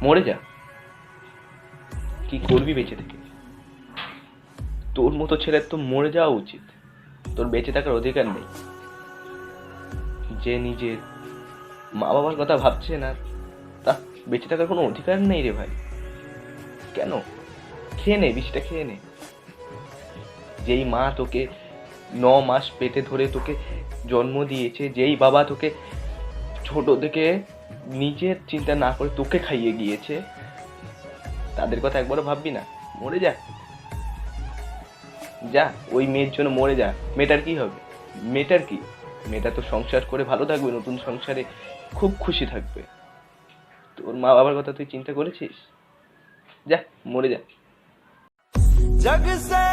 মরে যা, কি করবি বেঁচে থেকে? তোর মতো ছেলের তো মরে যাওয়া উচিত, তোর বেঁচে থাকার অধিকার নেই। যে নিজের মা বাবার কথা ভাবছে না, তা বেঁচে থাকার কোনো অধিকার নেই রে ভাই। কেন? খেয়ে নে, বিষটা খেয়ে নে। যেই মা তোকে 9 মাস পেটে ধরে তোকে জন্ম দিয়েছে, যেই বাবা তোকে ছোট থেকে নিজের চিন্তা না করে তোকে খাইয়ে গিয়েছে, তাদের কথা একবারও ভাববি না? মরে যা, যা, ওই মেয়ের জন্য মরে যা। মেয়েটার কি হবে? মেয়েটার কি? মেয়েটা তো সংসার করে ভালো থাকবে, নতুন সংসারে খুব খুশি থাকবে। তোর মা বাবার কথা তুই চিন্তা করেছিস? যা, মরে যা। जग से